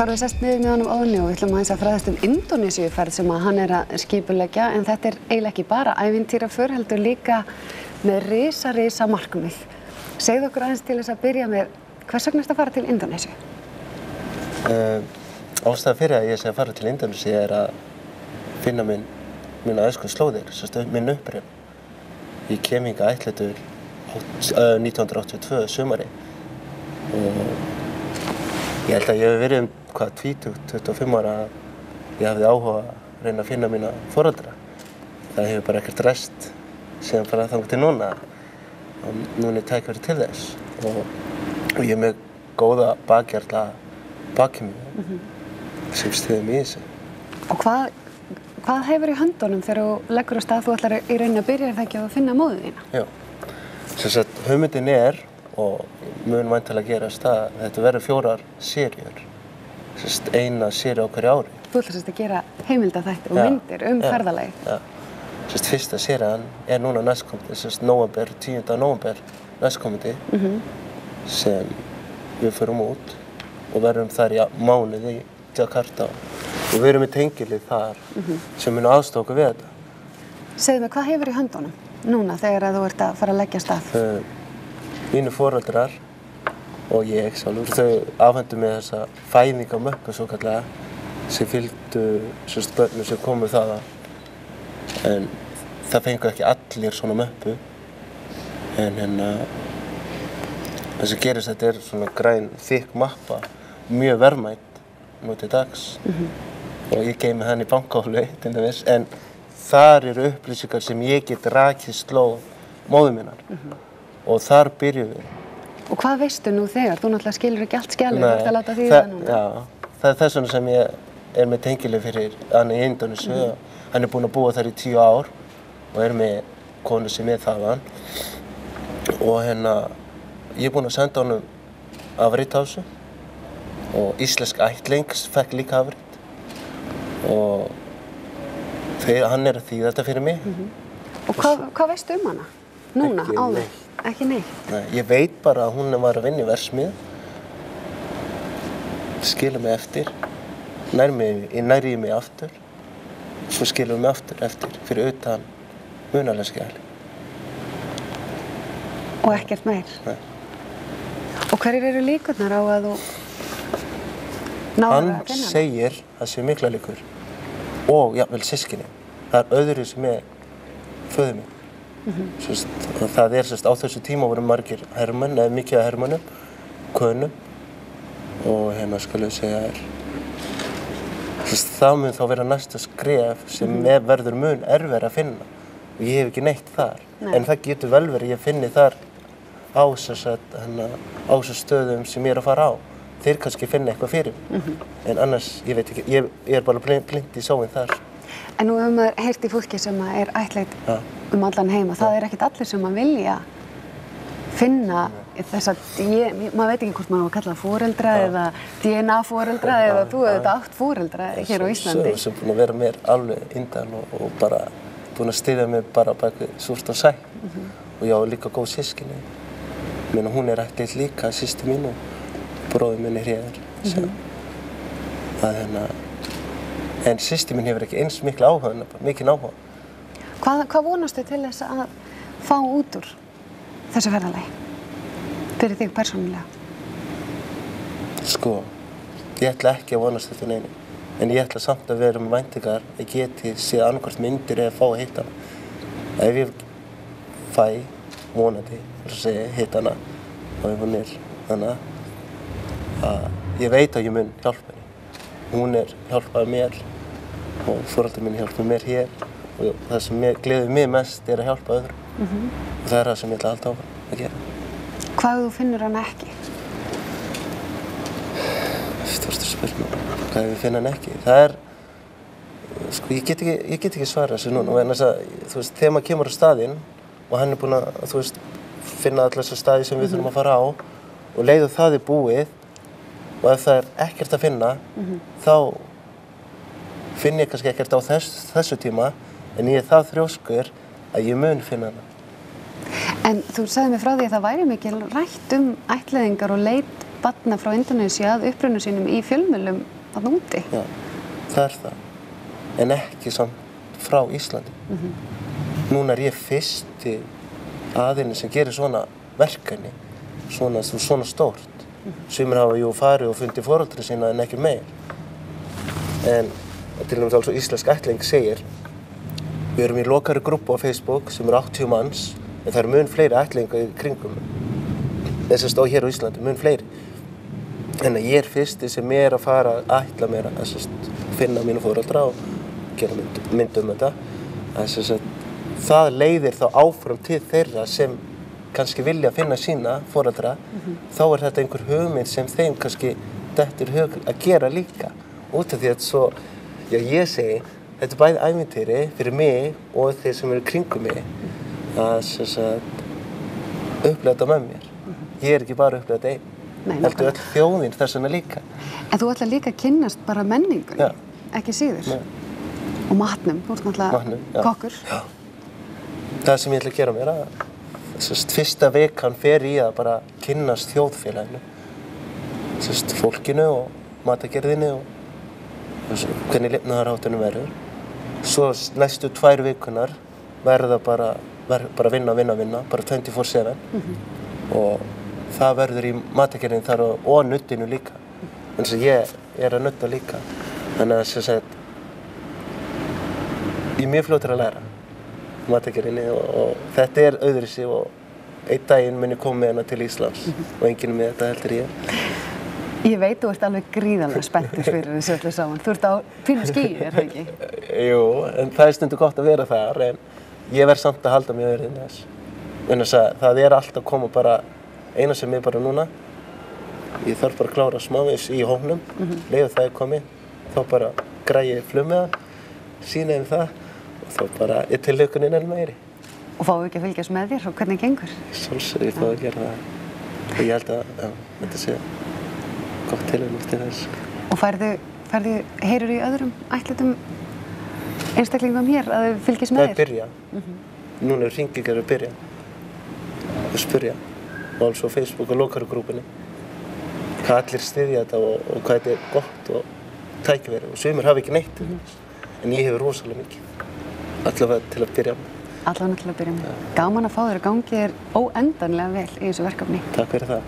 Þá erum við sest niður með honum Óðni og við ætlum aðeins að fræðast Indónesíuferð sem að hann að skipuleggja, en þetta eiginlega ekki bara ævintýraför heldur líka með risa markmið. Segðu okkur aðeins til þess að byrja með hvers vegna ertu að fara til Indónesíu? Ástæðan fyrir að ég sé að fara til Indónesíu að finna mína æsku slóðir, minn uppruna. Ég kem hingað ættleiddur 1982 sumari og ég held að ég hef verið 25 ára ég hafði áhuga að reyna að finna mína foreldra. Það hefur bara ekkert ræst síðan bara þangað til núna og núna tækifæri til þess og ég með góða bakhjarla baki mig sem styður mig í þessu. Og hvað hefur í höndunum þegar þú leggur á stað þú ætlar í rauninni að byrja það ekki á að finna móður þína? Já, sem sagt hugmyndin og mun væntanlega gerast að þetta verður 4 seríur, eina seríu á hverju ári. Þú ætlar að gera heimildaþætti og myndir ferðalagi? Já, fyrsta serían núna næstkomandi, 10. nóvember næstkomandi sem við förum út og verðum þar í mánuði í Jakarta og við erum í tengilið þar sem mun aðstoða okkur við þetta. Segðu mig, hvað hefur í höndunum núna þegar þú ert að fara að leggja af stað? Mínu foreldrar og ég sjálfur, þau afhentu mig þessa fæðingamöppu svokallega sem fylgdu börnum sem komu þaðan. En það fengu ekki allir svona möppu. En það sem gerist þetta svona græn, þykk mappa, mjög verðmæt nú til dags. Og ég geymi hann í bankahólfi til dæmis, en þar eru upplýsingar sem ég get rakið slóð móður minnar. Og þar byrjum við. Og hvað veistu nú þegar? Þú náttúrulega skilur ekki allt skjalið, þú ert að láta því það núna. Já, það er þess vegna sem ég með tengileg fyrir hann í Indónesíu. Hann búinn að búa þar í 10 ár og með konu sem þaðan. Og ég búinn að senda honum afrit á þessu. Og íslensk ættlengs fekk líka afrit. Og hann að þýða þetta fyrir mig. Og hvað veistu hana? Núna, áður? Ekki neitt? Nei, ég veit bara að hún var að vinna í verksmiðju. Skilur mig eftir. Næri mig aftur. Svo skilur mig aftur eftir fyrir utan munaðarskjali. Og ekkert meir? Nei. Og hverjir eru líkurnar á að þú náður að finna hana? Hann segir að það sé mikla líkur. Og jafnvel systkini. Það öðru sem föður minn. Það á þessu tíma voru margir hermenn, eða mikið af hermennum, konum og skal ég segja það mun þá vera næsta skref sem verður mun erfiðara að finna og ég hef ekki neitt þar. En það getur vel verið að ég finni þar á þessum stöðum sem ég að fara á. Þeir kannski finna eitthvað fyrir mig. En annars, ég veit ekki, ég bara blind í sóin þar. En nú hefur maður heyrt í fólki sem ættleitt allan heima. Það ekkert allir sem að vilja finna þessa, maður veit ekki hvort maður á að kalla foreldra eða DNA-foreldra eða þú hefur átt foreldra hér á Íslandi. Sem búin að vera mér alveg indæl og bara búin að styðja mig bara bak við súrt og sætt. Og ég á líka góð systkini. Hún ættleitt líka, systir mín og bróðir minn hér. En systir mín hefur ekki eins mikil áhuga, mikinn áhuga. Hvað vonastu til þess að fá út úr þessu ferðalagi? Fyrir þig persónulega? Sko, ég ætla ekki að vonast þetta neinu. En ég ætla samt að vera með væntingar að geti séð annarkvort myndir eða fá að hitta hana. Ef ég fæ vonandi, hitta hana og ef hún þannig að ég veit að ég mun hjálpa henni. Hún hjálpaði mér og foreldrar mín hjálpaði mér hér og það sem gleður mig mest að hjálpa öðrum. Og það það sem ég ætla alltaf áfram að gera. Hvað þú finnur hana ekki? Stórstu spurning. Hvað ég finn hana ekki? Það sko, ég get ekki svara þessu núna. En þegar maður kemur á staðinn og hann búinn að finna alla þessa staði sem við þurfum að fara á og leiðu það búið og ef það ekkert að finna, þá finn ég kannski ekkert á þessu tíma, en ég það þrjóskur að ég mun finna hana. En þú sagði mér frá því að það væri mikil rætt ættleiðingar og leit barna frá Indónesíu að uppruna sínum í fjölmiðlum þarna úti. Já, það það. En ekki samt frá Íslandi. Núna ég fyrsti aðilinn sem gerir svona verkefni, svona stórt. Sumir hafa jú farið og fundið foreldra sína en ekki meir. En til dæmis alveg íslensk ættleiðing segir, við erum í lokari grúppu á Facebook sem 80 manns, en það mun fleiri ættleiðingar í kringum. Þess að hér á Íslandi, mun fleiri. En ég fyrsti sem að fara að ætla mér að finna mínu foreldra og gera mynd þetta. Það leiðir þá áfram til þeirra sem kannski vilja finna sína foreldra, þá þetta einhver hugmynd sem þeim kannski dettur í hug að gera líka. Út af því að svo, já ég segi, þetta bæði ævintýri fyrir mig og þeir sem eru kringum mig að upplifa þetta með mér. Ég ekki bara að upplifa þetta einn. Heldur öll þjóðin þess vegna líka. En þú ætlar líka að kynnast bara menningunni, ekki síður. Nei. Og matnum, þú ert náttúrulega kokkur. Já. Það sem ég ætla að gera mér fyrsta vikan fer í að bara kynnast þjóðfélaginu. Fólkinu og matagerðinni og hvernig lifnaðarháttunum verður. Svo næstu 2 vikunar verða bara vinna, bara 24/7. Og það verður í matagerðinni þar og nuddinu líka. Þannig að ég að nudda líka. Þannig að ég mjög fljótur að læra matagerðinni og þetta öðruvísi og einn daginn mun ég koma með hana til Íslands og enginn með þetta heldur ég. Ég veit þú ert alveg gríðarlega spenntur fyrir þessu öllu saman. Þú ert á fínu skýi, það ekki? Jú, en það stundu gott að vera þar, en ég verð samt að halda mig öðru þess. Þannig að það alltaf að koma bara, eina sem bara núna, ég þarf bara að klára smávegis í hópnum, leiður það komið, þá bara græði ég flugmiðan, sýna það og þá bara tilhlökkunin enn meiri. Og fáum við ekki að fylgjast með þér og hvernig gengur? Sjálfsögðu, ég fáum að gera það. Og ég held að þetta sé gott tilhöfn til þess. Og heyrur í öðrum ættleiddum einstaklingum hér að þau fylgjast með þér? Það byrja. Núna hringingar að byrja og spyrja. Og alls á Facebook og lokarugrúpunni. Hvað allir styðja þetta og hvað þetta gott og tækifæri. Og sumir hafa ekki neitt til þess. En ég hefur rosalega mikið. Allavega til að byrja með. Allavega til að byrja með. Gaman að fá þér að gangi þér óendanlega vel í þessu verkefni. Takk fyrir það.